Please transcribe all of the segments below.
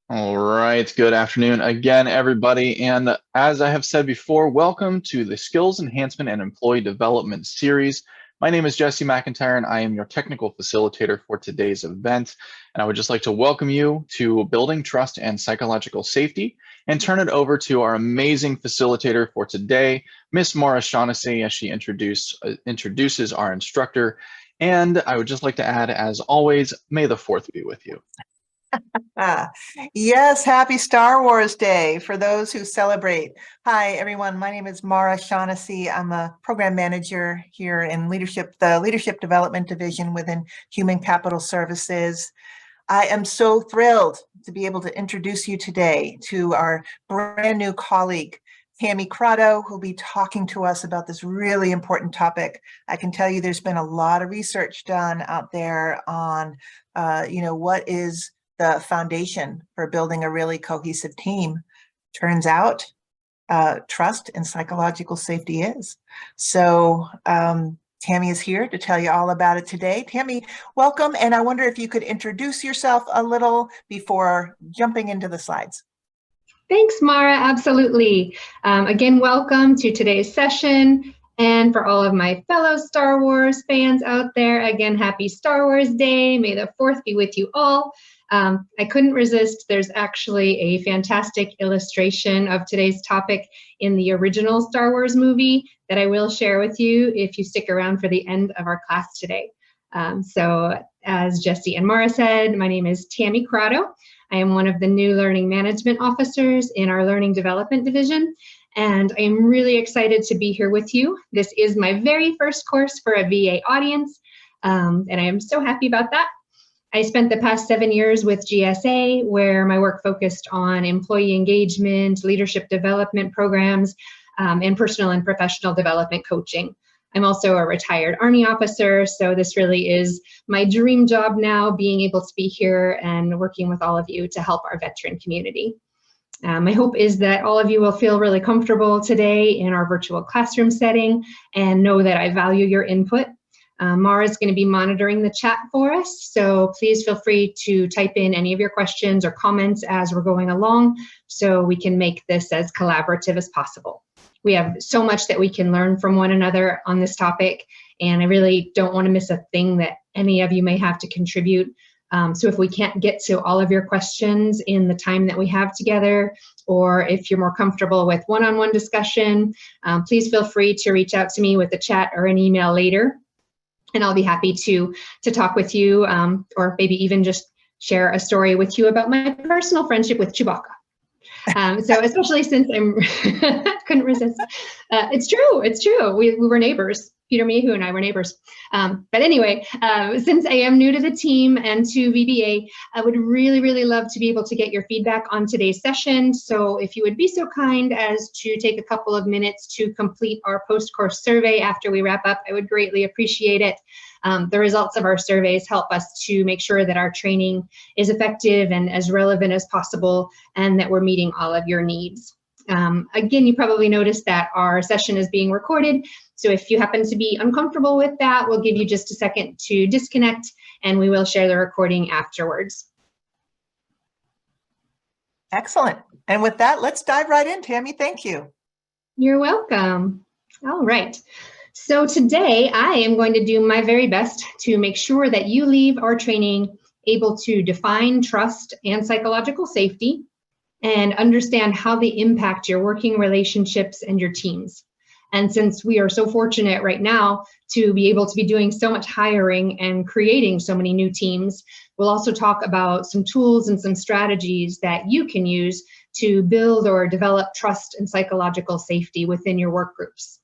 All right, good afternoon again, everybody. And as I have said before, welcome to the Skills Enhancement and Employee Development Series. My name is Jesse McIntyre, and I am your technical facilitator for today's event. And I would just like to welcome you to Building Trust and Psychological Safety and turn it over to our amazing facilitator for today, Miss Maura Shaughnessy, as she introduces our instructor. And I would just like to add, as always, may the 4th be with you. Ah, yes, happy Star Wars Day for those who celebrate. Hi, everyone. My name is Maura Shaughnessy. I'm a program manager here in the Leadership Development Division within Human Capital Services. I am so thrilled to be able to introduce you today to our brand new colleague, Tammi Croteau, who'll be talking to us about this really important topic. I can tell you there's been a lot of research done out there on, what is the foundation for building a really cohesive team. Turns out trust and psychological safety is. So Tammi is here to tell you all about it today. Tammi, welcome. And I wonder if you could introduce yourself a little before jumping into the slides. Thanks, Maura. Absolutely. Again, welcome to today's session. And for all of my fellow Star Wars fans out there, again, happy Star Wars Day. May the 4th be with you all. I couldn't resist. There's actually a fantastic illustration of today's topic in the original Star Wars movie that I will share with you if you stick around for the end of our class today. So as Jesse and Maura said, my name is Tammi Croteau. I am one of the new learning management officers in our learning development division, and I am really excited to be here with you. This is my very first course for a VA audience, and I am so happy about that. I spent the past 7 years with GSA, where my work focused on employee engagement, leadership development programs, and personal and professional development coaching. I'm also a retired Army officer, so this really is my dream job now, being able to be here and working with all of you to help our veteran community. My hope is that all of you will feel really comfortable today in our virtual classroom setting and know that I value your input. Maura is going to be monitoring the chat for us, so please feel free to type in any of your questions or comments as we're going along so we can make this as collaborative as possible. We have so much that we can learn from one another on this topic, and I really don't want to miss a thing that any of you may have to contribute. So if we can't get to all of your questions in the time that we have together, or if you're more comfortable with one-on-one discussion, please feel free to reach out to me with a chat or an email later. And I'll be happy to talk with you, or maybe even just share a story with you about my personal friendship with Chewbacca. So especially since couldn't resist. It's true. We were neighbors. Peter Mayhew and I were neighbors. But anyway, since I am new to the team and to VBA, I would really, really love to be able to get your feedback on today's session. So if you would be so kind as to take a couple of minutes to complete our post-course survey after we wrap up, I would greatly appreciate it. The results of our surveys help us to make sure that our training is effective and as relevant as possible, and that we're meeting all of your needs. Again, you probably noticed that our session is being recorded, so if you happen to be uncomfortable with that, we'll give you just a second to disconnect, and we will share the recording afterwards. Excellent. And with that, let's dive right in, Tammi. Thank you. You're welcome. All right. So today I am going to do my very best to make sure that you leave our training able to define trust and psychological safety and understand how they impact your working relationships and your teams. And since we are so fortunate right now to be able to be doing so much hiring and creating so many new teams, we'll also talk about some tools and some strategies that you can use to build or develop trust and psychological safety within your work groups.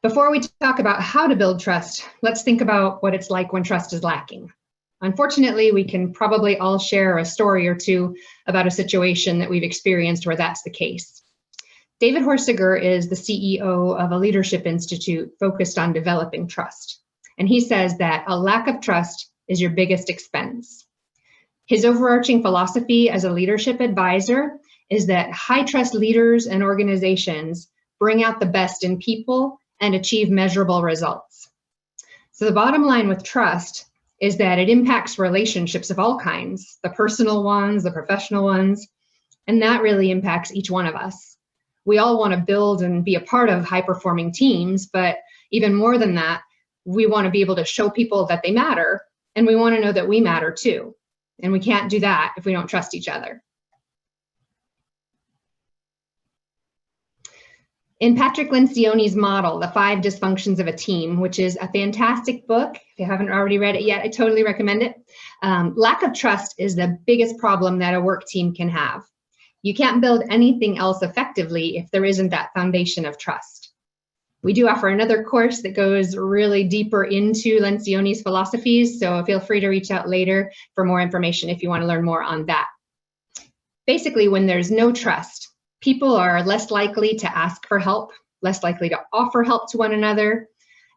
Before we talk about how to build trust, let's think about what it's like when trust is lacking. Unfortunately, we can probably all share a story or two about a situation that we've experienced where that's the case. David Horsiger is the CEO of a leadership institute focused on developing trust. And he says that a lack of trust is your biggest expense. His overarching philosophy as a leadership advisor is that high trust leaders and organizations bring out the best in people and achieve measurable results. So the bottom line with trust is that it impacts relationships of all kinds, the personal ones, the professional ones, and that really impacts each one of us. We all want to build and be a part of high-performing teams, but even more than that, we want to be able to show people that they matter, and we want to know that we matter too. And we can't do that if we don't trust each other. In Patrick Lencioni's model, The 5 Dysfunctions of a Team, which is a fantastic book. If you haven't already read it yet, I totally recommend it. Lack of trust is the biggest problem that a work team can have. You can't build anything else effectively if there isn't that foundation of trust. We do offer another course that goes really deeper into Lencioni's philosophies, so feel free to reach out later for more information if you want to learn more on that. Basically, when there's no trust, people are less likely to ask for help, less likely to offer help to one another,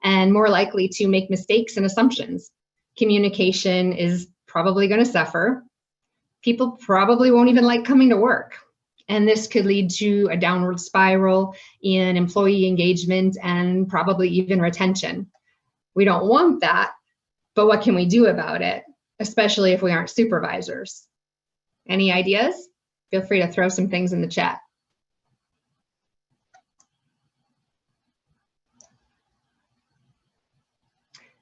and more likely to make mistakes and assumptions. Communication is probably going to suffer. People probably won't even like coming to work. And this could lead to a downward spiral in employee engagement and probably even retention. We don't want that, but what can we do about it, especially if we aren't supervisors? Any ideas? Feel free to throw some things in the chat.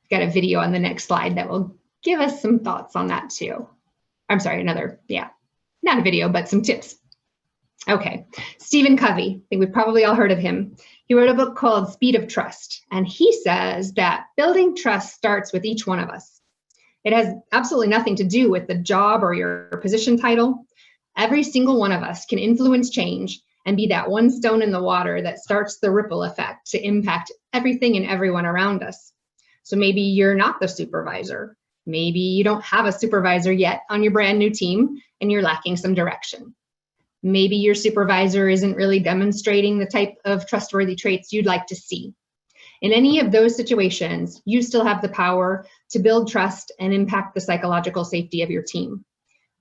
Got a video on the next slide that will give us some thoughts on that too. I'm sorry, not a video, but some tips. Okay, Stephen Covey, I think we've probably all heard of him. He wrote a book called Speed of Trust, and he says that building trust starts with each one of us. It has absolutely nothing to do with the job or your position title. Every single one of us can influence change and be that one stone in the water that starts the ripple effect to impact everything and everyone around us. So maybe you're not the supervisor. Maybe you don't have a supervisor yet on your brand new team and you're lacking some direction. Maybe your supervisor isn't really demonstrating the type of trustworthy traits you'd like to see. In any of those situations, you still have the power to build trust and impact the psychological safety of your team.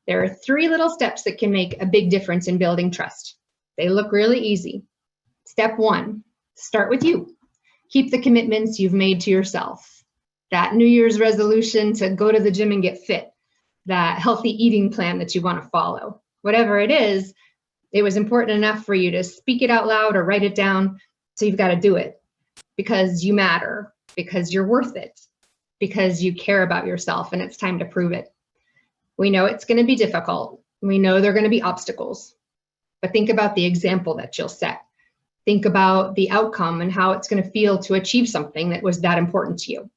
There are 3 little steps that can make a big difference in building trust. They look really easy. Step 1, start with you. Keep the commitments you've made to yourself. That New Year's resolution to go to the gym and get fit, that healthy eating plan that you want to follow. Whatever it is, it was important enough for you to speak it out loud or write it down, so you've got to do it because you matter, because you're worth it, because you care about yourself, and it's time to prove it. We know it's going to be difficult. We know there are going to be obstacles, but think about the example that you'll set. Think about the outcome and how it's going to feel to achieve something that was that important to you.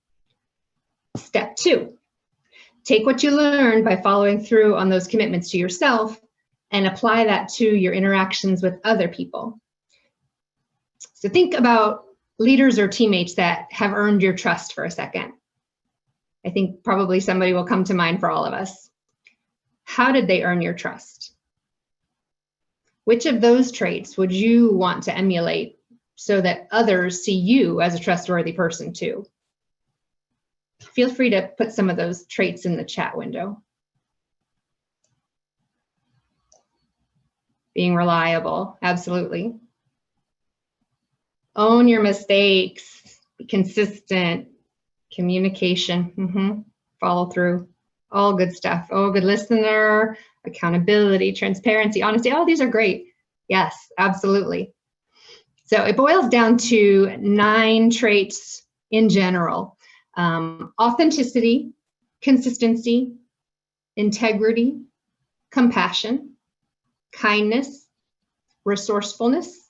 Step 2, take what you learned by following through on those commitments to yourself and apply that to your interactions with other people. So think about leaders or teammates that have earned your trust for a second. I think probably somebody will come to mind for all of us. How did they earn your trust? Which of those traits would you want to emulate so that others see you as a trustworthy person too? Feel free to put some of those traits in the chat window. Being reliable, absolutely. Own your mistakes, be consistent, communication, follow through, all good stuff. Oh, good listener, accountability, transparency, honesty, all these are great. Yes, absolutely. So it boils down to 9 traits in general. Authenticity, consistency, integrity, compassion, kindness, resourcefulness,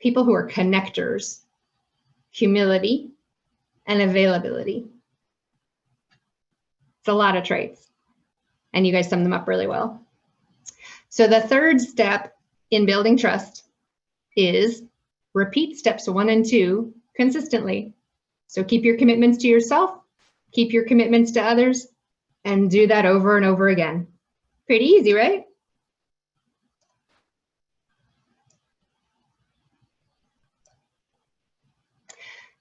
people who are connectors, humility, and availability. It's a lot of traits, and you guys sum them up really well. So the 3rd step in building trust is repeat steps 1 and 2 consistently. So keep your commitments to yourself, keep your commitments to others, and do that over and over again. Pretty easy, right?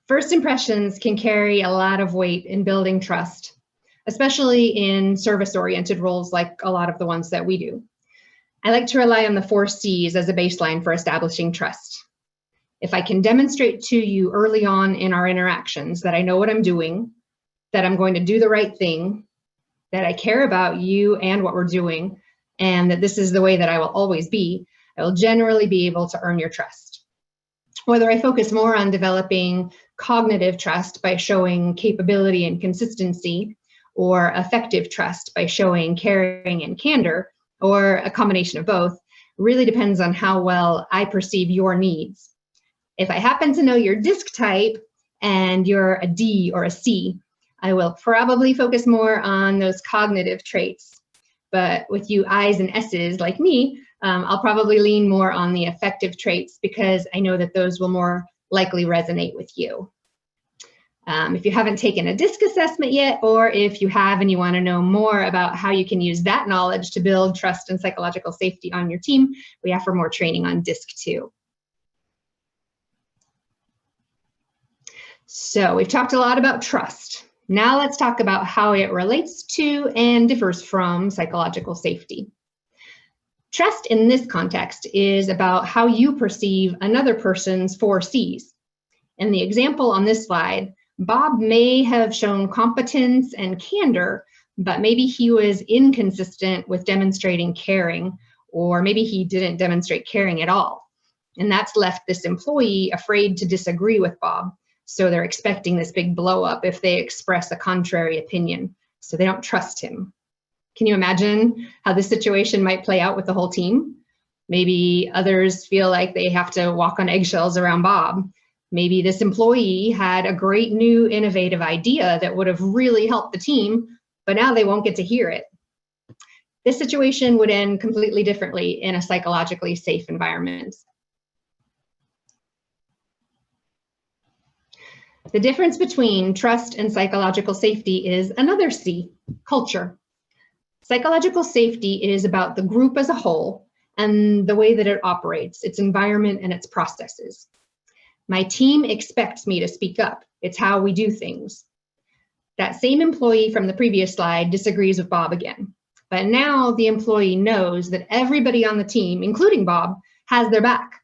First impressions can carry a lot of weight in building trust, especially in service-oriented roles like a lot of the ones that we do. I like to rely on the 4 C's as a baseline for establishing trust. If I can demonstrate to you early on in our interactions that I know what I'm doing, that I'm going to do the right thing, that I care about you and what we're doing, and that this is the way that I will always be, I will generally be able to earn your trust. Whether I focus more on developing cognitive trust by showing capability and consistency, or affective trust by showing caring and candor, or a combination of both, really depends on how well I perceive your needs. If I happen to know your DISC type and you're a D or a C, I will probably focus more on those cognitive traits. But with you I's and S's like me, I'll probably lean more on the affective traits because I know that those will more likely resonate with you. If you haven't taken a DISC assessment yet, or if you have and you want to know more about how you can use that knowledge to build trust and psychological safety on your team, we offer more training on DISC too. So we've talked a lot about trust. Now let's talk about how it relates to and differs from psychological safety. Trust in this context is about how you perceive another person's 4 C's. In the example on this slide, Bob may have shown competence and candor, but maybe he was inconsistent with demonstrating caring, or maybe he didn't demonstrate caring at all. And that's left this employee afraid to disagree with Bob. So they're expecting this big blow up if they express a contrary opinion. So they don't trust him. Can you imagine how this situation might play out with the whole team? Maybe others feel like they have to walk on eggshells around Bob. Maybe this employee had a great new innovative idea that would have really helped the team, but now they won't get to hear it. This situation would end completely differently in a psychologically safe environment. The difference between trust and psychological safety is another C, culture. Psychological safety is about the group as a whole and the way that it operates, its environment and its processes. My team expects me to speak up. It's how we do things. That same employee from the previous slide disagrees with Bob again. But now the employee knows that everybody on the team, including Bob, has their back.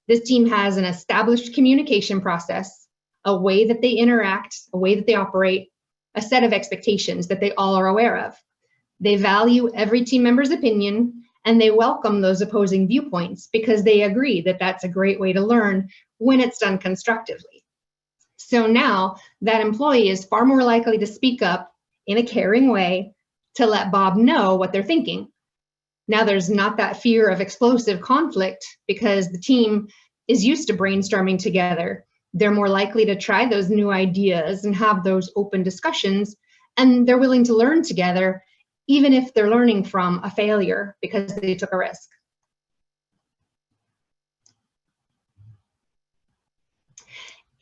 This team has an established communication process, a way that they interact, a way that they operate, a set of expectations that they all are aware of. They value every team member's opinion, and they welcome those opposing viewpoints because they agree that that's a great way to learn when it's done constructively. So now that employee is far more likely to speak up in a caring way to let Bob know what they're thinking. Now there's not that fear of explosive conflict because the team is used to brainstorming together. They're more likely to try those new ideas and have those open discussions, and they're willing to learn together, even if they're learning from a failure because they took a risk.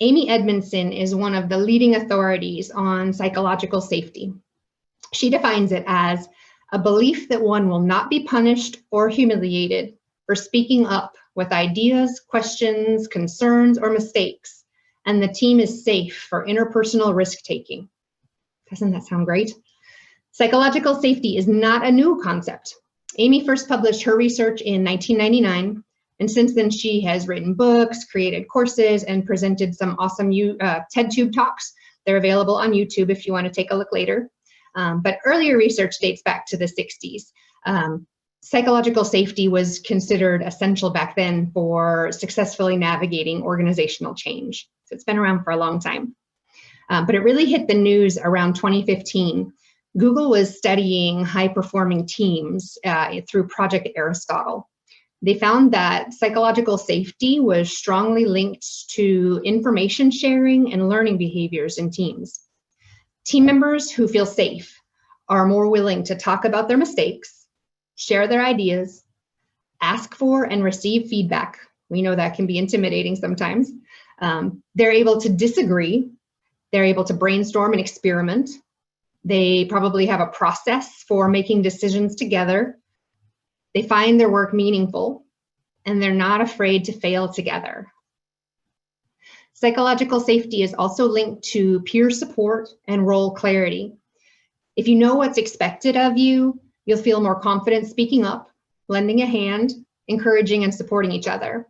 Amy Edmondson is one of the leading authorities on psychological safety. She defines it as a belief that one will not be punished or humiliated for speaking up with ideas, questions, concerns, or mistakes, and the team is safe for interpersonal risk-taking. Doesn't that sound great? Psychological safety is not a new concept. Amy first published her research in 1999, and since then she has written books, created courses, and presented some awesome TED-Tube talks. They're available on YouTube if you want to take a look later. But earlier research dates back to the 60s. Psychological safety was considered essential back then for successfully navigating organizational change. So it's been around for a long time. But it really hit the news around 2015. Google was studying high-performing teams through Project Aristotle. They found that psychological safety was strongly linked to information sharing and learning behaviors in teams. Team members who feel safe are more willing to talk about their mistakes, share their ideas, ask for and receive feedback. We know that can be intimidating sometimes. They're able to disagree. They're able to brainstorm and experiment. They probably have a process for making decisions together. They find their work meaningful, and they're not afraid to fail together. Psychological safety is also linked to peer support and role clarity. If you know what's expected of you, you'll feel more confident speaking up, lending a hand, encouraging and supporting each other.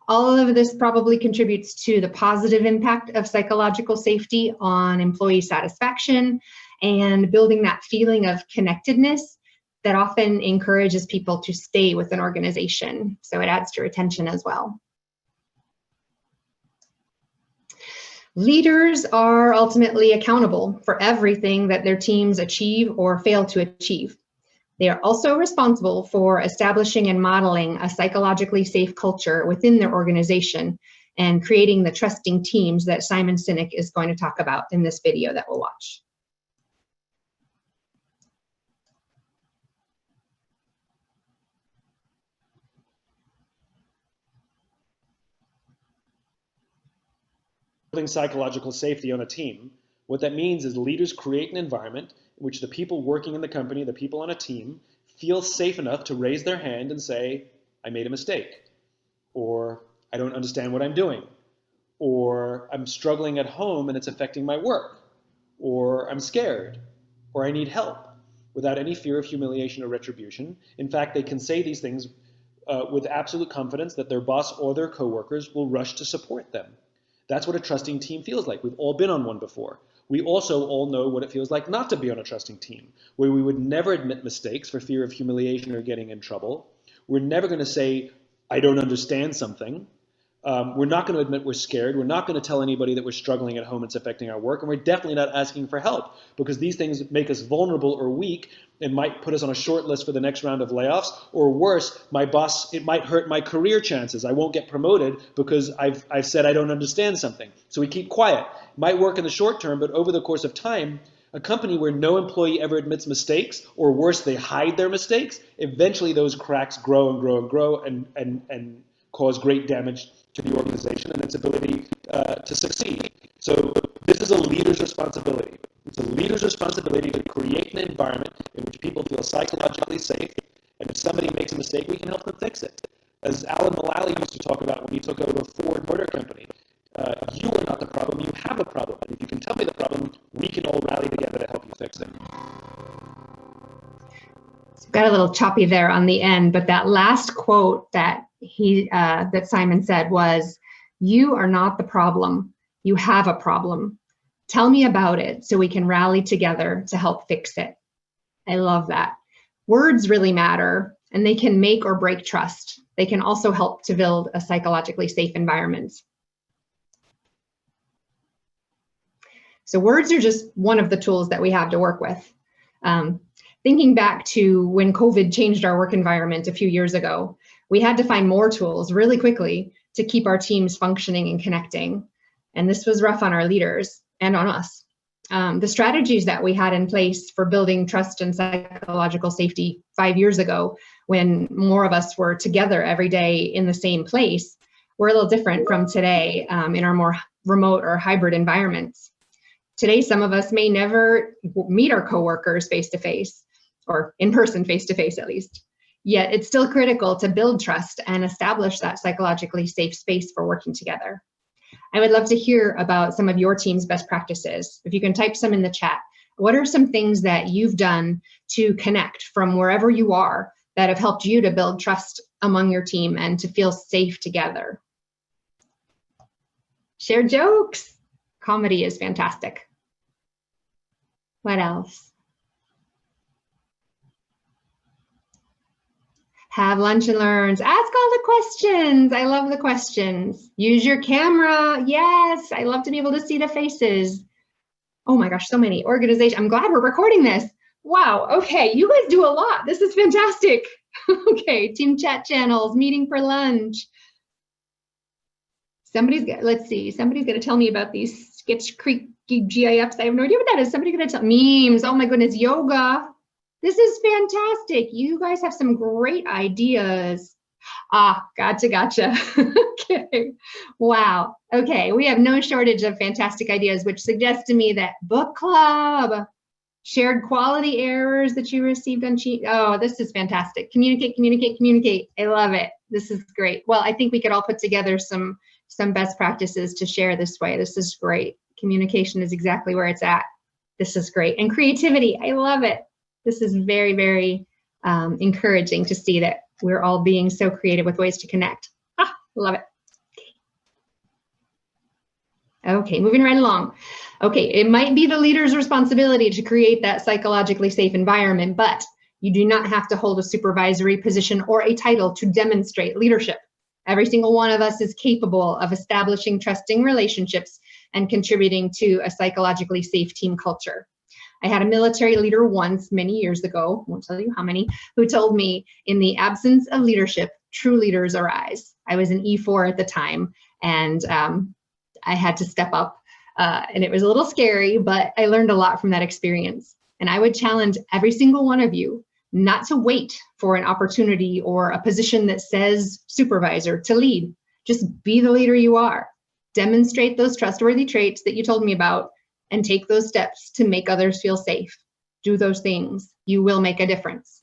All of this probably contributes to the positive impact of psychological safety on employee satisfaction and building that feeling of connectedness that often encourages people to stay with an organization. So it adds to retention as well. Leaders are ultimately accountable for everything that their teams achieve or fail to achieve. They are also responsible for establishing and modeling a psychologically safe culture within their organization and creating the trusting teams that Simon Sinek is going to talk about in this video that we'll watch. Building psychological safety on a team, what that means is leaders create an environment in which the people working in the company, the people on a team, feel safe enough to raise their hand and say, I made a mistake, or I don't understand what I'm doing, or I'm struggling at home and it's affecting my work, or I'm scared, or I need help, without any fear of humiliation or retribution. In fact, they can say these things with absolute confidence that their boss or their coworkers will rush to support them. That's what a trusting team feels like. We've all been on one before. We also all know what it feels like not to be on a trusting team, where we would never admit mistakes for fear of humiliation or getting in trouble. We're never going to say, I don't understand something. We're not going to admit we're scared. We're not going to tell anybody that we're struggling at home, it's affecting our work. And we're definitely not asking for help, because these things make us vulnerable or weak and might put us on a short list for the next round of layoffs. Or worse, my boss, it might hurt my career chances. I won't get promoted because I've said I don't understand something. So we keep quiet. It might work in the short term, but over the course of time, a company where no employee ever admits mistakes, or worse, they hide their mistakes, eventually those cracks grow and grow and grow and cause great damage to the organization and its ability to succeed. So this is a leader's responsibility. It's a leader's responsibility to create an environment in which people feel psychologically safe, and if somebody makes a mistake, we can help them fix it. As Alan Mulally used to talk about when he took over Ford Motor Company, you are not the problem, you have a problem. And if you can tell me the problem, we can all rally together to help you fix it. Got a little choppy there on the end, but that last quote that that Simon said was, "You are not the problem. You have a problem. Tell me about it so we can rally together to help fix it." I love that. Words really matter, and they can make or break trust. They can also help to build a psychologically safe environment. So words are just one of the tools that we have to work with. Thinking back to when COVID changed our work environment a few years ago, we had to find more tools really quickly to keep our teams functioning and connecting. And this was rough on our leaders and on us. The strategies that we had in place for building trust and psychological safety 5 years ago, when more of us were together every day in the same place, were a little different from today in our more remote or hybrid environments. Today, some of us may never meet our coworkers face-to-face, or in person face-to-face at least. Yet it's still critical to build trust and establish that psychologically safe space for working together. I would love to hear about some of your team's best practices. If you can type some in the chat, what are some things that you've done to connect from wherever you are that have helped you to build trust among your team and to feel safe together? Share jokes. Comedy is fantastic. What else? Have lunch and learns. Ask all the questions. I love the questions. Use your camera. Yes, I love to be able to see the faces. Oh my gosh, so many. Organization. I'm glad we're recording this. Wow, okay, you guys do a lot. This is fantastic. Okay, team chat channels, meeting for lunch. Let's see, somebody's gonna tell me about these Sketch Creek GIFs. I have no idea what that is. Somebody's gonna tell memes. Oh my goodness, yoga. This is fantastic. You guys have some great ideas. Ah, gotcha. Okay, wow. Okay, we have no shortage of fantastic ideas, which suggests to me that book club, shared quality errors that you received on cheat. Oh, this is fantastic. Communicate. I love it. This is great. Well, I think we could all put together some best practices to share this way. This is great. Communication is exactly where it's at. This is great. And creativity, I love it. This is very, very encouraging to see that we're all being so creative with ways to connect. Ah, love it. Okay, moving right along. Okay, it might be the leader's responsibility to create that psychologically safe environment, but you do not have to hold a supervisory position or a title to demonstrate leadership. Every single one of us is capable of establishing trusting relationships and contributing to a psychologically safe team culture. I had a military leader once, many years ago, won't tell you how many, who told me, in the absence of leadership, true leaders arise. I was an E4 at the time, and I had to step up, and it was a little scary, but I learned a lot from that experience. And I would challenge every single one of you not to wait for an opportunity or a position that says supervisor to lead. Just be the leader you are. Demonstrate those trustworthy traits that you told me about and take those steps to make others feel safe. Do those things. You will make a difference.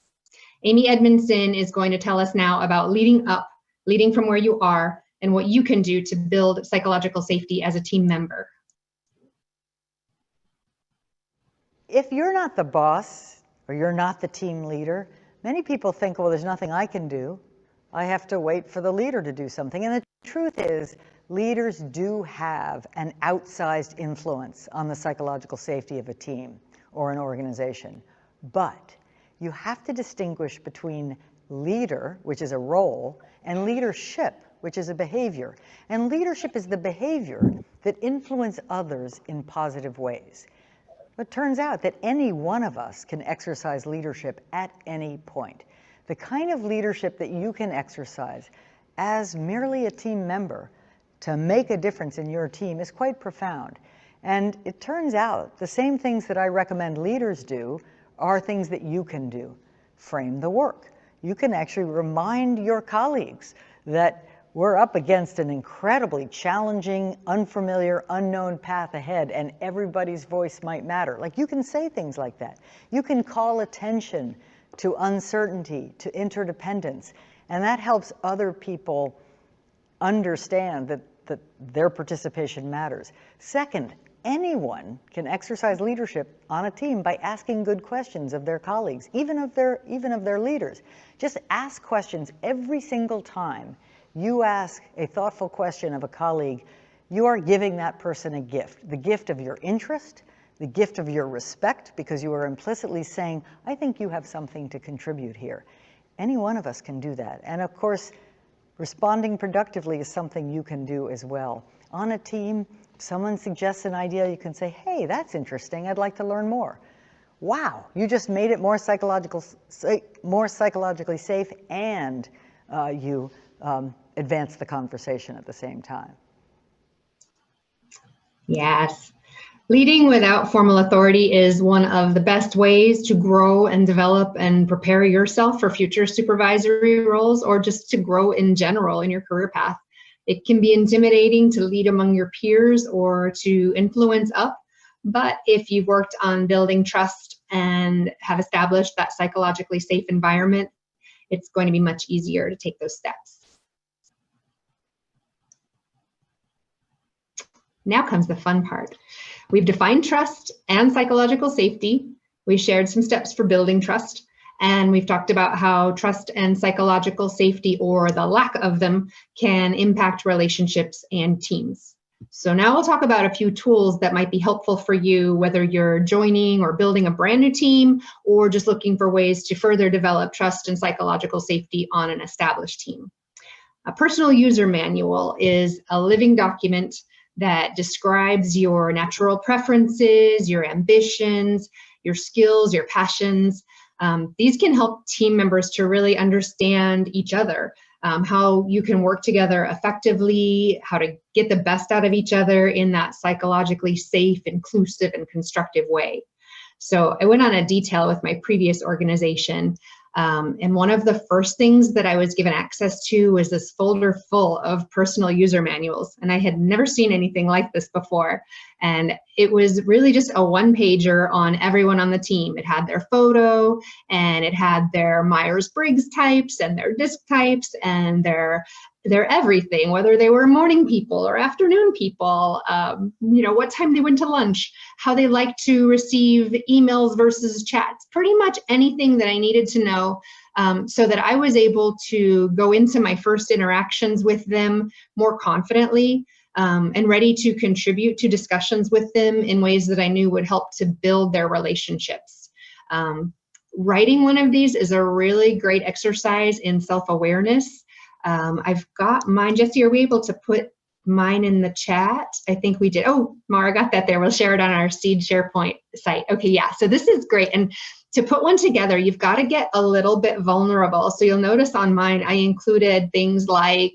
Amy Edmondson is going to tell us now about leading up, leading from where you are, and what you can do to build psychological safety as a team member. If you're not the boss or you're not the team leader, many people think, well, there's nothing I can do. I have to wait for the leader to do something. And the truth is, leaders do have an outsized influence on the psychological safety of a team or an organization. But you have to distinguish between leader, which is a role, and leadership, which is a behavior. And leadership is the behavior that influence others in positive ways. It turns out that any one of us can exercise leadership at any point. The kind of leadership that you can exercise as merely a team member to make a difference in your team is quite profound. And it turns out the same things that I recommend leaders do are things that you can do. Frame the work. You can actually remind your colleagues that we're up against an incredibly challenging, unfamiliar, unknown path ahead, and everybody's voice might matter. Like, you can say things like that. You can call attention to uncertainty, to interdependence, and that helps other people understand that their participation matters. Second, anyone can exercise leadership on a team by asking good questions of their colleagues, even of their leaders. Just ask questions every single time you ask a thoughtful question of a colleague. You are giving that person a gift, the gift of your interest, the gift of your respect, because you are implicitly saying, I think you have something to contribute here. Any one of us can do that. And of course, responding productively is something you can do as well. On a team, if someone suggests an idea, you can say, hey, that's interesting, I'd like to learn more. Wow, you just made it more psychologically safe, and you advance the conversation at the same time. Yes. Leading without formal authority is one of the best ways to grow and develop and prepare yourself for future supervisory roles, or just to grow in general in your career path. It can be intimidating to lead among your peers or to influence up, but if you've worked on building trust and have established that psychologically safe environment, it's going to be much easier to take those steps. Now comes the fun part. We've defined trust and psychological safety. We shared some steps for building trust, and we've talked about how trust and psychological safety, or the lack of them, can impact relationships and teams. So now we'll talk about a few tools that might be helpful for you, whether you're joining or building a brand new team, or just looking for ways to further develop trust and psychological safety on an established team. A personal user manual is a living document that describes your natural preferences, your ambitions, your skills, your passions. These can help team members to really understand each other, how you can work together effectively, how to get the best out of each other in that psychologically safe, inclusive, and constructive way. So I went on a detail with my previous organization, and one of the first things that I was given access to was this folder full of personal user manuals, and I had never seen anything like this before. And it was really just a one-pager on everyone on the team. It had their photo, and it had their Myers-Briggs types and their DISC types and their everything, whether they were morning people or afternoon people, what time they went to lunch, how they like to receive emails versus chats, pretty much anything that I needed to know, so that I was able to go into my first interactions with them more confidently, and ready to contribute to discussions with them in ways that I knew would help to build their relationships. Writing one of these is a really great exercise in self-awareness. I've got mine. Jesse, are we able to put mine in the chat? I think we did. Oh, Mara got that there. We'll share it on our Seed SharePoint site. Okay, yeah, so this is great. And to put one together, you've got to get a little bit vulnerable. So you'll notice on mine, I included things like,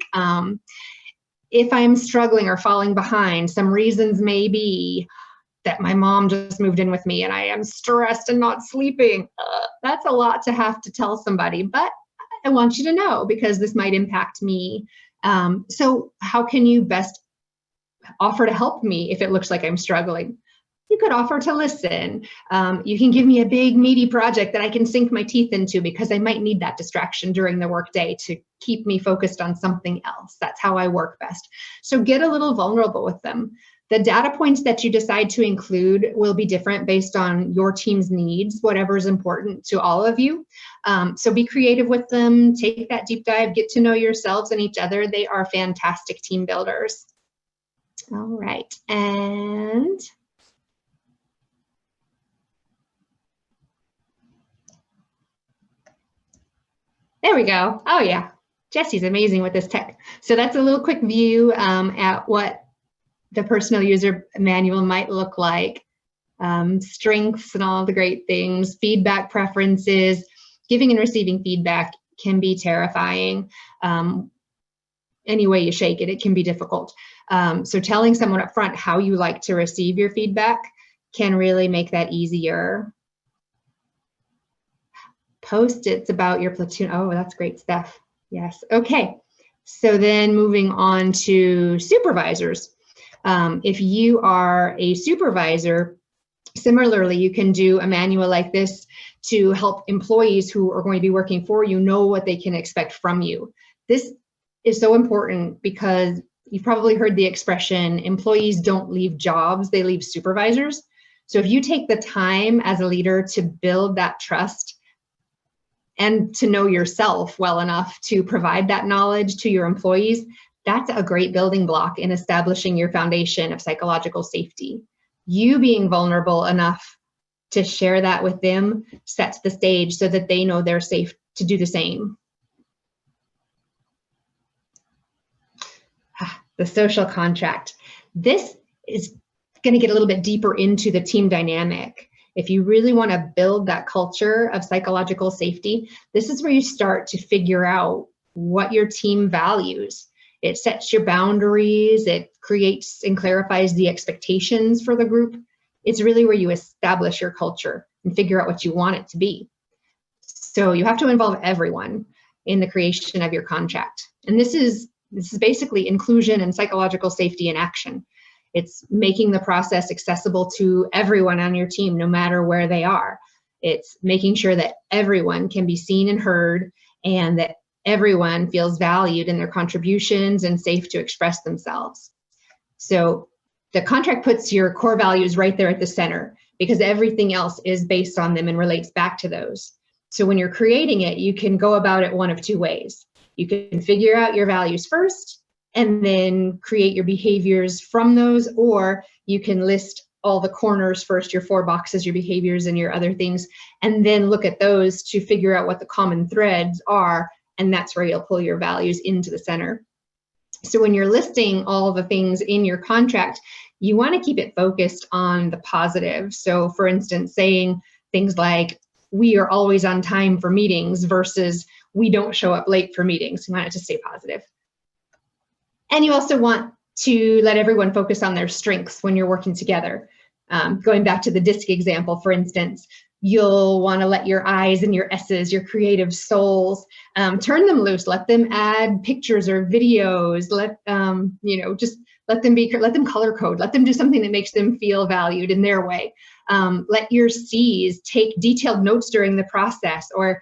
if I'm struggling or falling behind, some reasons may be that my mom just moved in with me and I am stressed and not sleeping. That's a lot to have to tell somebody, but I want you to know because this might impact me. So how can you best offer to help me if it looks like I'm struggling? You could offer to listen. You can give me a big meaty project that I can sink my teeth into because I might need that distraction during the workday to keep me focused on something else. That's how I work best. So get a little vulnerable with them. The data points that you decide to include will be different based on your team's needs, whatever is important to all of you. So be creative with them, take that deep dive, get to know yourselves and each other. They are fantastic team builders. All right, and there we go. Oh yeah, Jesse's amazing with this tech. So that's a little quick view at what the personal user manual might look like. Strengths and all the great things, feedback preferences, giving and receiving feedback can be terrifying. Any way you shake it, it can be difficult. So telling someone up front how you like to receive your feedback can really make that easier. Post-its about your platoon. Oh, that's great stuff. Yes. Okay. So then moving on to supervisors. If you are a supervisor, similarly, you can do a manual like this to help employees who are going to be working for you know what they can expect from you. This is so important because you've probably heard the expression, employees don't leave jobs, they leave supervisors. So if you take the time as a leader to build that trust and to know yourself well enough to provide that knowledge to your employees, that's a great building block in establishing your foundation of psychological safety. You being vulnerable enough to share that with them sets the stage so that they know they're safe to do the same. The social contract. This is going to get a little bit deeper into the team dynamic. If you really want to build that culture of psychological safety, this is where you start to figure out what your team values. It sets your boundaries, it creates and clarifies the expectations for the group. It's really where you establish your culture and figure out what you want it to be. So you have to involve everyone in the creation of your contract. And this is basically inclusion and psychological safety in action. It's making the process accessible to everyone on your team, no matter where they are. It's making sure that everyone can be seen and heard and that everyone feels valued in their contributions and safe to express themselves. So the contract puts your core values right there at the center because everything else is based on them and relates back to those. So when you're creating it, you can go about it one of two ways. You can figure out your values first and then create your behaviors from those, or you can list all the corners first, your 4 boxes, your behaviors and your other things, and then look at those to figure out what the common threads are. And that's where you'll pull your values into the center. So when you're listing all the things in your contract, you want to keep it focused on the positive. So for instance, saying things like, we are always on time for meetings versus we don't show up late for meetings. You want it to stay positive. And you also want to let everyone focus on their strengths when you're working together. Going back to the DISC example, for instance, you'll want to let your I's and your S's, your creative souls, turn them loose. Let them add pictures or videos. Just let them color code. Let them do something that makes them feel valued in their way. Let your C's take detailed notes during the process, or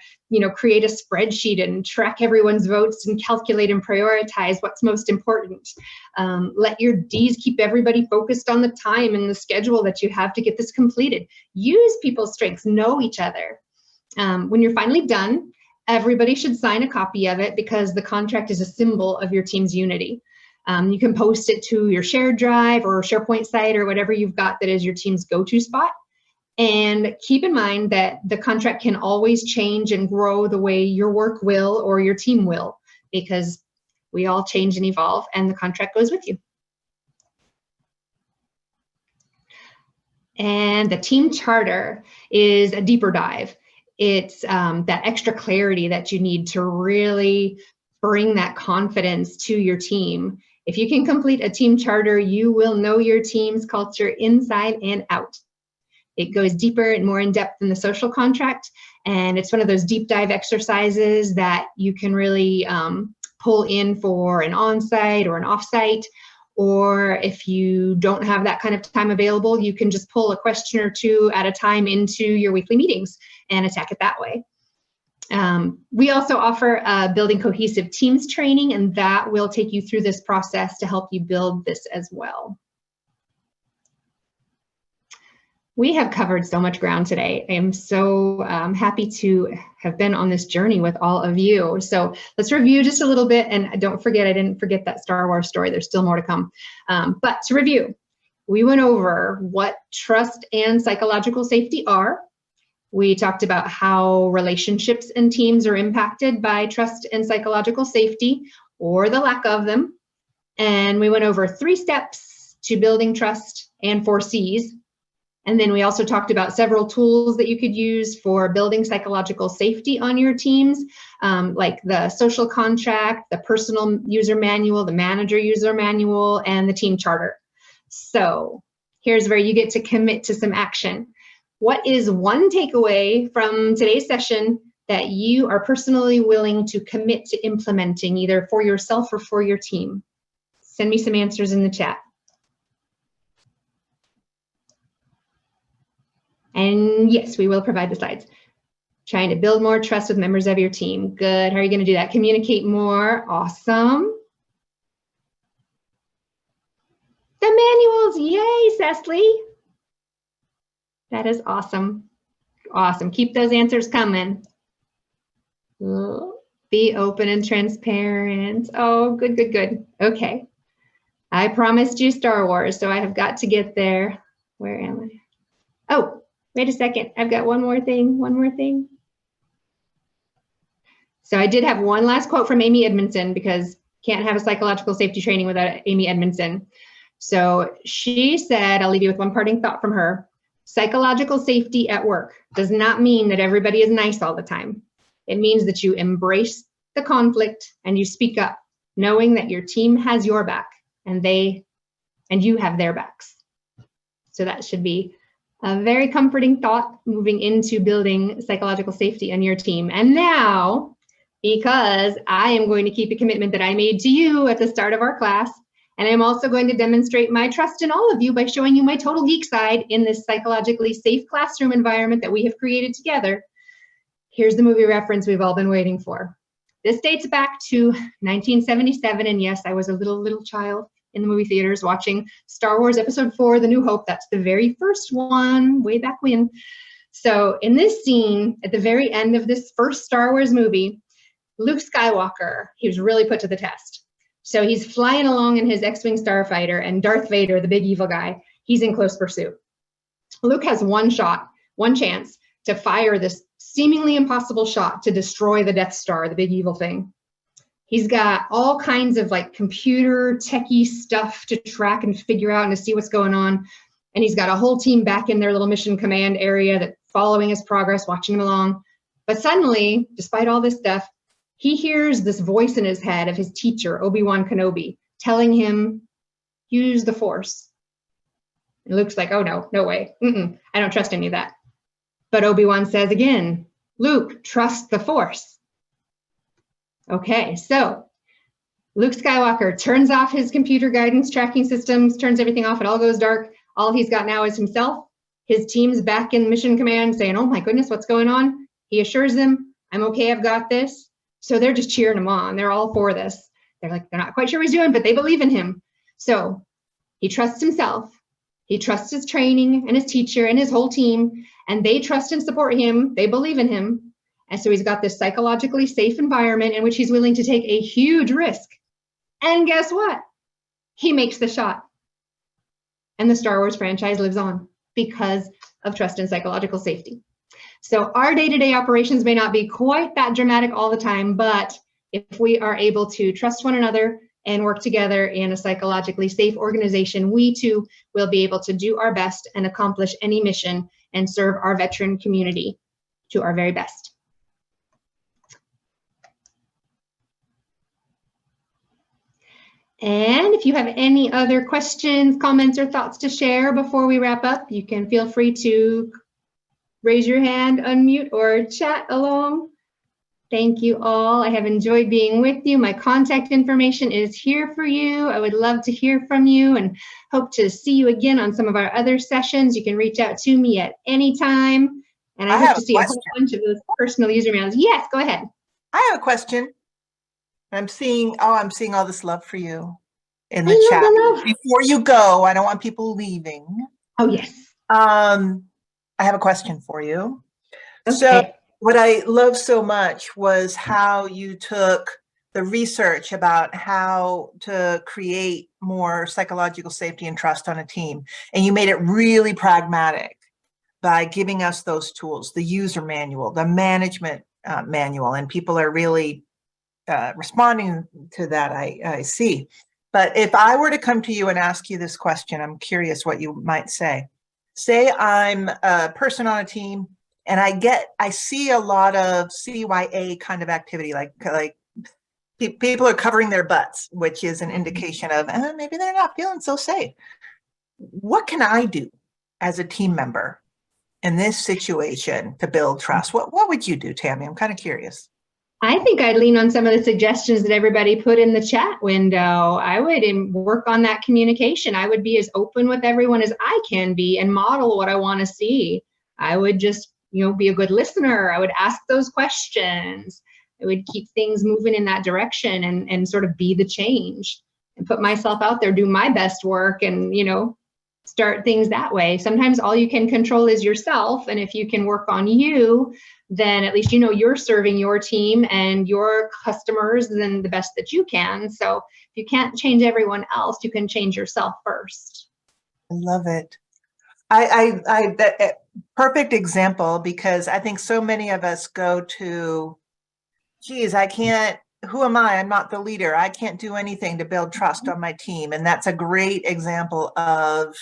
create a spreadsheet and track everyone's votes and calculate and prioritize what's most important. Let your D's keep everybody focused on the time and the schedule that you have to get this completed. Use people's strengths, know each other. When you're finally done, everybody should sign a copy of it because the contract is a symbol of your team's unity. You can post it to your shared drive or SharePoint site or whatever you've got that is your team's go-to spot. And keep in mind that the contract can always change and grow the way your work will or your team will, because we all change and evolve, and the contract goes with you. And the team charter is a deeper dive. It's that extra clarity that you need to really bring that confidence to your team. If you can complete a team charter, you will know your team's culture inside and out. It goes deeper and more in depth than the social contract, and it's one of those deep dive exercises that you can really pull in for an on-site or an off-site. Or if you don't have that kind of time available, you can just pull a question or two at a time into your weekly meetings and attack it that way. We also offer building cohesive teams training, and that will take you through this process to help you build this as well. We have covered so much ground today. I am so happy to have been on this journey with all of you. So let's review just a little bit, and don't forget, I didn't forget that Star Wars story. There's still more to come. But to review, we went over what trust and psychological safety are. We talked about how relationships and teams are impacted by trust and psychological safety, or the lack of them. And we went over 3 steps to building trust and 4 C's. And then we also talked about several tools that you could use for building psychological safety on your teams, like the social contract, the personal user manual, the manager user manual, and the team charter. So here's where you get to commit to some action. What is one takeaway from today's session that you are personally willing to commit to implementing, either for yourself or for your team? Send me some answers in the chat. And yes, we will provide the slides. Trying to build more trust with members of your team. Good. How are you going to do that? Communicate more. Awesome. The manuals. Yay, Cecily. That is awesome. Awesome. Keep those answers coming. Be open and transparent. Oh, good, good, good. Okay. I promised you Star Wars, so I have got to get there. Where am I? Oh. Wait a second, I've got one more thing. So I did have one last quote from Amy Edmondson, because can't have a psychological safety training without Amy Edmondson. So she said, I'll leave you with one parting thought from her. Psychological safety at work does not mean that everybody is nice all the time. It means that you embrace the conflict and you speak up, knowing that your team has your back and you have their backs. So that should be a very comforting thought moving into building psychological safety on your team. And now, because I am going to keep a commitment that I made to you at the start of our class, and I'm also going to demonstrate my trust in all of you by showing you my total geek side in this psychologically safe classroom environment that we have created together. Here's the movie reference we've all been waiting for. This dates back to 1977, and yes, I was a little child in the movie theaters watching Star Wars Episode 4, The New Hope. That's the very first one, way back when. So in this scene, at the very end of this first Star Wars movie, Luke Skywalker, he was really put to the test. So he's flying along in his X-Wing starfighter, and Darth Vader, the big evil guy, he's in close pursuit. Luke has one chance to fire this seemingly impossible shot to destroy the Death Star, the big evil thing. He's got all kinds of like computer techie stuff to track and figure out and to see what's going on. And he's got a whole team back in their little mission command area that following his progress, watching him along. But suddenly, despite all this stuff, he hears this voice in his head of his teacher, Obi-Wan Kenobi, telling him, use the Force. And Luke's like, oh no way. I don't trust any of that. But Obi-Wan says again, Luke, trust the Force. Okay, so Luke Skywalker turns off his computer guidance tracking systems, turns everything off, it all goes dark. All he's got now is himself. His team's back in mission command saying, oh my goodness, what's going on? He assures them, I'm okay, I've got this. So they're just cheering him on. They're all for this. They're like, they're not quite sure what he's doing, but they believe in him. So he trusts himself. He trusts his training and his teacher and his whole team, and they trust and support him. They believe in him. And so he's got this psychologically safe environment in which he's willing to take a huge risk. And guess what? he makes the shot. And the Star Wars franchise lives on because of trust and psychological safety. So our day-to-day operations may not be quite that dramatic all the time, but if we are able to trust one another and work together in a psychologically safe organization, we too will be able to do our best and accomplish any mission and serve our veteran community to our very best. And if you have any other questions, comments, or thoughts to share before we wrap up, you can feel free to raise your hand, unmute, or chat along. Thank you all. I have enjoyed being with you. My contact information is here for you. I would love to hear from you and hope to see you again on some of our other sessions. You can reach out to me at any time. And I hope to see a whole bunch of those personal user mails. Yes, go ahead. I have a question. I'm seeing all this love for you in the chat. Before you go, I don't want people leaving. Oh, yes. I have a question for you. Okay. So what I love so much was how you took the research about how to create more psychological safety and trust on a team, and you made it really pragmatic by giving us those tools, the user manual, the management manual, and people are really responding to that, I see. But if I were to come to you and ask you this question, I'm curious what you might say. Say I'm a person on a team and I see a lot of CYA kind of activity, like people are covering their butts, which is an indication of maybe they're not feeling so safe. What can I do as a team member in this situation to build trust? What would you do, Tammi? I'm kind of curious. I think I'd lean on some of the suggestions that everybody put in the chat window. I would work on that communication. I would be as open with everyone as I can be and model what I want to see. I would just, be a good listener. I would ask those questions. I would keep things moving in that direction and sort of be the change and put myself out there, do my best work and, start things that way. Sometimes all you can control is yourself. And if you can work on you, then at least you're serving your team and your customers then the best that you can. So if you can't change everyone else, you can change yourself first. I love it. Perfect example, because I think so many of us go to, geez, who am I? I'm not the leader. I can't do anything to build trust on my team. And that's a great example of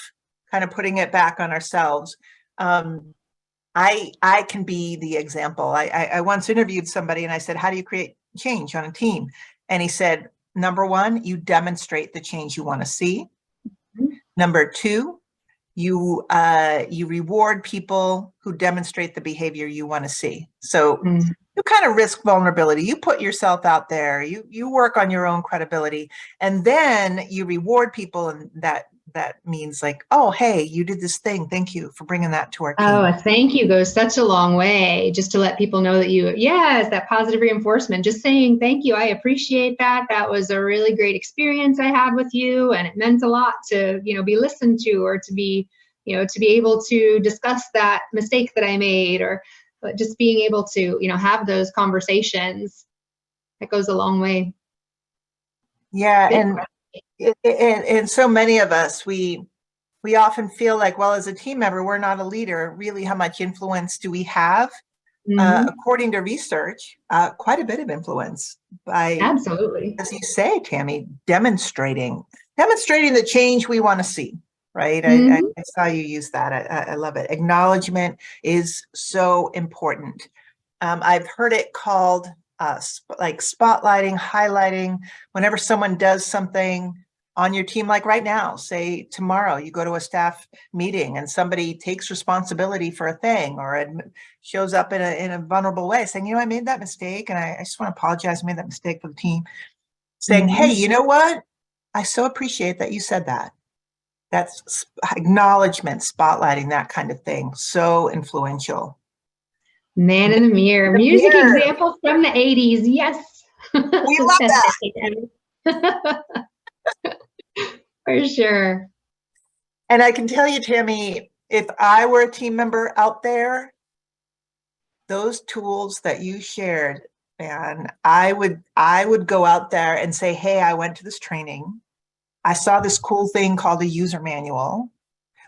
kind of putting it back on ourselves. I can be the example. I once interviewed somebody and I said, how do you create change on a team? And he said, number one, you demonstrate the change you want to see. Number two, you reward people who demonstrate the behavior you want to see. So you kind of risk vulnerability. You put yourself out there, you work on your own credibility, and then you reward people, and that means like, oh, hey, you did this thing. Thank you for bringing that to our team. Oh, a thank you goes such a long way, just to let people know that yes, that positive reinforcement, just saying thank you. I appreciate that. That was a really great experience I had with you. And it meant a lot to, be listened to, or to be able to discuss that mistake that I made, or just being able to, have those conversations. That goes a long way. Yeah. And so many of us, we often feel like, well, as a team member, we're not a leader. Really, how much influence do we have? According to research, quite a bit of influence by, absolutely, as you say, Tammi, demonstrating the change we want to see, right? I saw you use that. I love it. Acknowledgement is so important. I've heard it called like spotlighting, highlighting. Whenever someone does something on your team, like right now, say tomorrow you go to a staff meeting and somebody takes responsibility for a thing, or it shows up in a vulnerable way, saying, I made that mistake and I just want to apologize. I made that mistake for the team. Saying, hey, you know what? I so appreciate that you said that. That's acknowledgement, spotlighting, that kind of thing. So influential. Man in the mirror. Music examples from the 80s. Yes. We love that. For sure. And I can tell you, Tammi, if I were a team member out there, those tools that you shared, man, I would go out there and say, hey, I went to this training. I saw this cool thing called a user manual.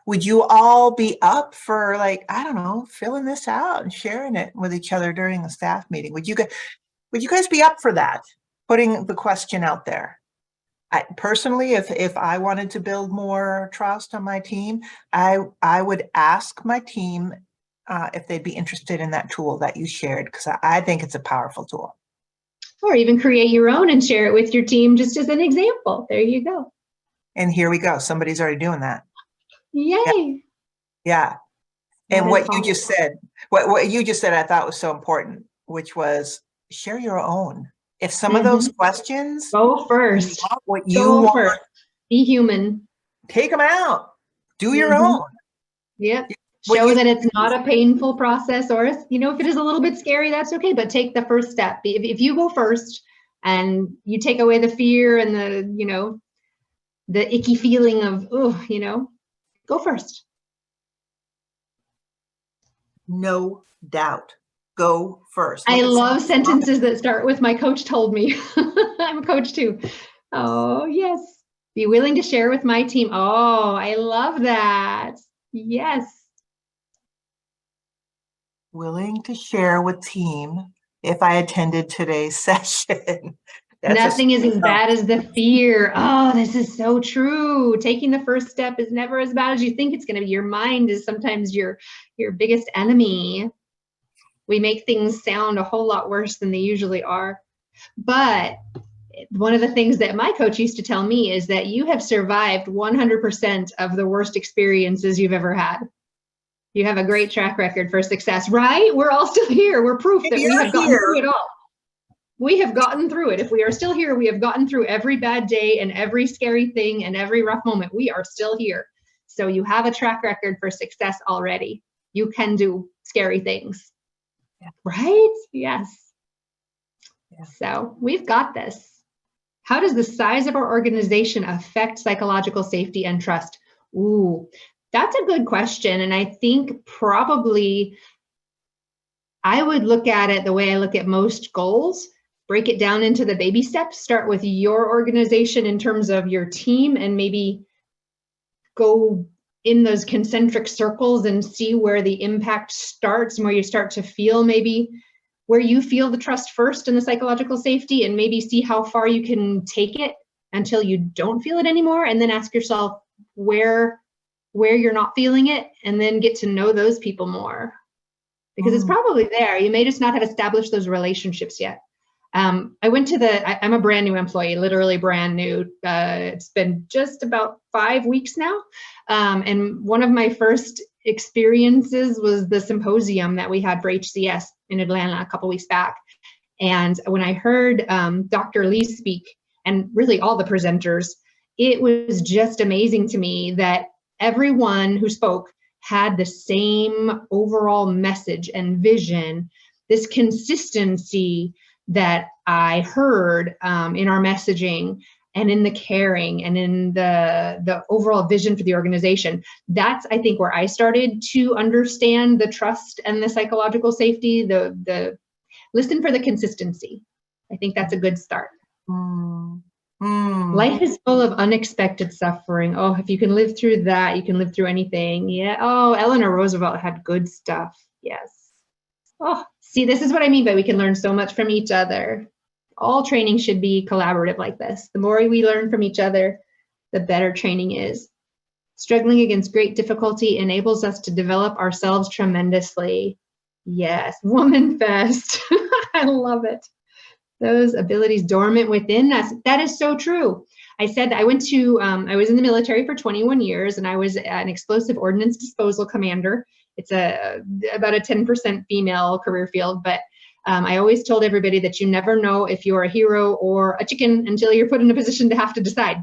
Would you all be up for, like, I don't know, filling this out and sharing it with each other during a staff meeting? Would you guys be up for that? Putting the question out there. Personally, if I wanted to build more trust on my team, I would ask my team if they'd be interested in that tool that you shared, because I think it's a powerful tool. Or even create your own and share it with your team, just as an example. There you go. And here we go. Somebody's already doing that. Yay. Yeah. And what you just said, what you just said, I thought was so important, which was share your own. If some of those questions, go first. What you want, first. Be human. Take them out. Do your own. Yep. Show that it's not a painful process, or, if it is a little bit scary, that's okay, but take the first step. If you go first and you take away the fear and the icky feeling of, go first. No doubt. Go first. I love sentences that start with "my coach told me." I'm a coach too. Oh, yes. Be willing to share with my team. Oh, I love that. Yes. Willing to share with team if I attended today's session. Nothing is as bad as the fear. Oh, this is so true. Taking the first step is never as bad as you think it's going to be. Your mind is sometimes your biggest enemy. We make things sound a whole lot worse than they usually are. But one of the things that my coach used to tell me is that you have survived 100% of the worst experiences you've ever had. You have a great track record for success, right? We're all still here. We're proof that we have gotten through it all. We have gotten through it. If we are still here, we have gotten through every bad day and every scary thing and every rough moment. We are still here. So you have a track record for success already. You can do scary things. Yeah. Right? Yes. Yeah. So we've got this. How does the size of our organization affect psychological safety and trust? Ooh, that's a good question. And I think probably I would look at it the way I look at most goals. Break it down into the baby steps. Start with your organization in terms of your team, and maybe go in those concentric circles and see where the impact starts and where you start to feel maybe where you feel the trust first and the psychological safety, and maybe see how far you can take it until you don't feel it anymore. And then ask yourself where you're not feeling it, and then get to know those people more, because it's probably there. You may just not have established those relationships yet. I went to I'm a brand new employee, literally brand new. It's been just about 5 weeks now. And one of my first experiences was the symposium that we had for HCS in Atlanta a couple weeks back. And when I heard Dr. Lee speak, and really all the presenters, it was just amazing to me that everyone who spoke had the same overall message and vision, this consistency that I heard in our messaging and in the caring and in the overall vision for the organization. That's, I think, where I started to understand the trust and the psychological safety, the listen for the consistency. I think that's a good start. Life is full of unexpected suffering. Oh, if you can live through that, you can live through anything. Yeah. Oh, Eleanor Roosevelt had good stuff. Yes. Oh, see, this is what I mean by we can learn so much from each other. All training should be collaborative like this. The more we learn from each other, the better training is. Struggling against great difficulty enables us to develop ourselves tremendously. Yes, Woman Fest. I love it. Those abilities dormant within us. That is so true. I said I went to, I was in the military for 21 years, and I was an explosive ordnance disposal commander. It's about a 10% female career field, but I always told everybody that you never know if you're a hero or a chicken until you're put in a position to have to decide.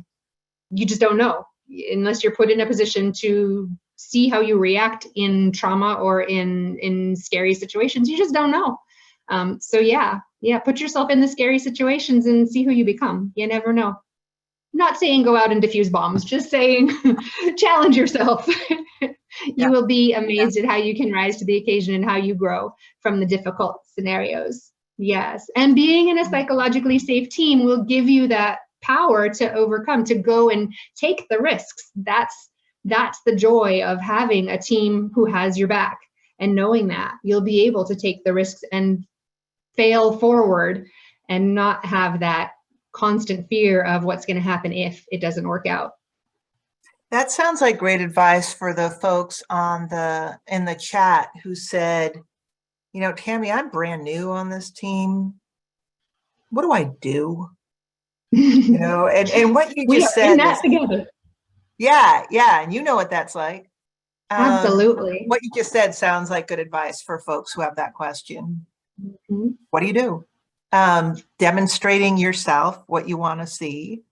You just don't know unless you're put in a position to see how you react in trauma or in scary situations. You just don't know. So yeah, put yourself in the scary situations and see who you become. You never know. Not saying go out and defuse bombs, just saying challenge yourself. You will be amazed at how you can rise to the occasion and how you grow from the difficult scenarios. Yes. And being in a psychologically safe team will give you that power to overcome, to go and take the risks. That's the joy of having a team who has your back, and knowing that you'll be able to take the risks and fail forward and not have that constant fear of what's going to happen if it doesn't work out. That sounds like great advice for the folks in the chat who said, Tammi, I'm brand new on this team. What do I do? And what you just said. In that together. Yeah. And you know what that's like. Absolutely. What you just said sounds like good advice for folks who have that question. Mm-hmm. What do you do? Demonstrating yourself, what you want to see.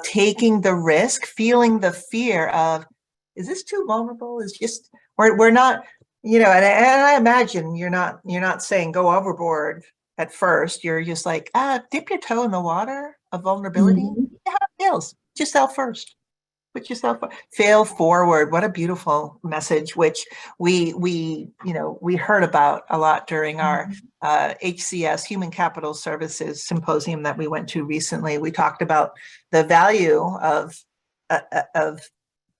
Taking the risk, feeling the fear of, is this too vulnerable? Is just we're not, and I imagine you're not saying go overboard at first. You're just like, dip your toe in the water of vulnerability. Mm-hmm. See how it feels. Put yourself first. Fail forward. What a beautiful message, which we heard about a lot during our HCS Human Capital Services Symposium that we went to recently. We talked about the value of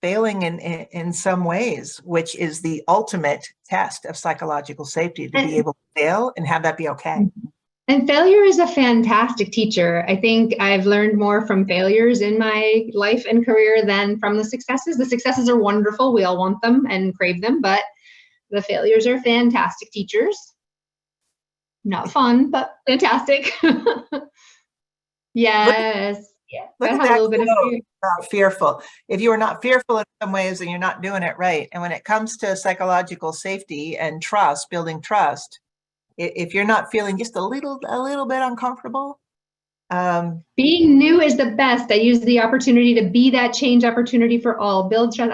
failing in some ways, which is the ultimate test of psychological safety, to be able to fail and have that be okay. And failure is a fantastic teacher. I think I've learned more from failures in my life and career than from the successes. The successes are wonderful. We all want them and crave them, but the failures are fantastic teachers. Not fun, but fantastic. Yes. Look at that. A little bit of fear. Not fearful. If you are not fearful in some ways, then you're not doing it right. And when it comes to psychological safety and trust, building trust, if you're not feeling just a little bit uncomfortable. Being new is the best. I use the opportunity to be that change opportunity for all. Build trust.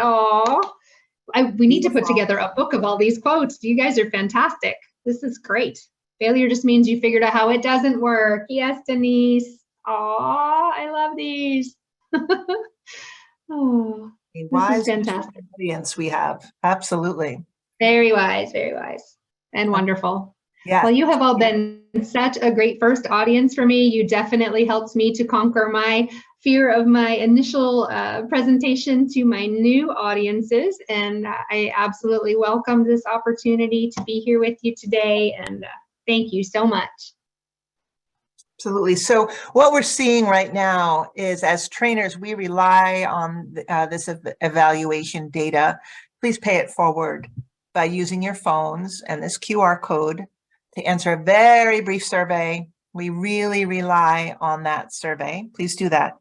We need to put together a book of all these quotes. You guys are fantastic. This is great. Failure just means you figured out how it doesn't work. Yes, Denise. I love these. This is fantastic. Audience we have. Absolutely. Very wise, and wonderful. Yeah. Well, you have all been such a great first audience for me. You definitely helped me to conquer my fear of my initial presentation to my new audiences. And I absolutely welcome this opportunity to be here with you today. And thank you so much. Absolutely. So what we're seeing right now is, as trainers, we rely on this evaluation data. Please pay it forward by using your phones and this QR code to answer a very brief survey. We really rely on that survey. Please do that.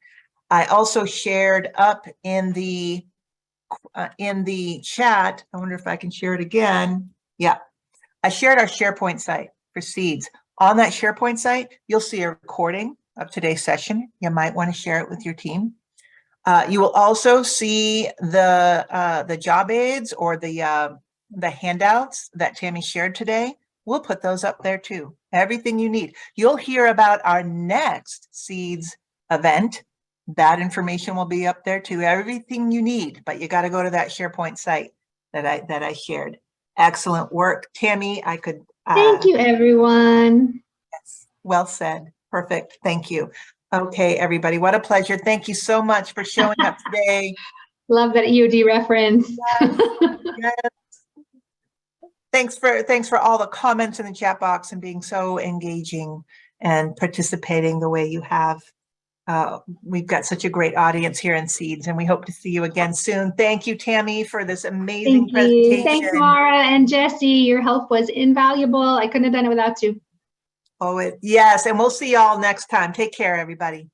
I also shared up in the chat. I wonder if I can share it again. Yeah, I shared our SharePoint site for Seeds. On that SharePoint site, you'll see a recording of today's session. You might want to share it with your team. You will also see the job aids or the handouts that Tammi shared today. We'll put those up there too. Everything you need. You'll hear about our next Seeds event. That information will be up there too. Everything you need, but you got to go to that SharePoint site that I shared. Excellent work, Tammi. I could. Thank you, everyone. Yes, well said. Perfect. Thank you. Okay, everybody. What a pleasure. Thank you so much for showing up today. Love that EOD reference. Yes. Thanks for all the comments in the chat box and being so engaging and participating the way you have. We've got such a great audience here in Seeds, and we hope to see you again soon. Thank you, Tammi, for this amazing presentation. Thanks, Mara and Jesse. Your help was invaluable. I couldn't have done it without you. Oh, yes, and we'll see y'all next time. Take care, everybody.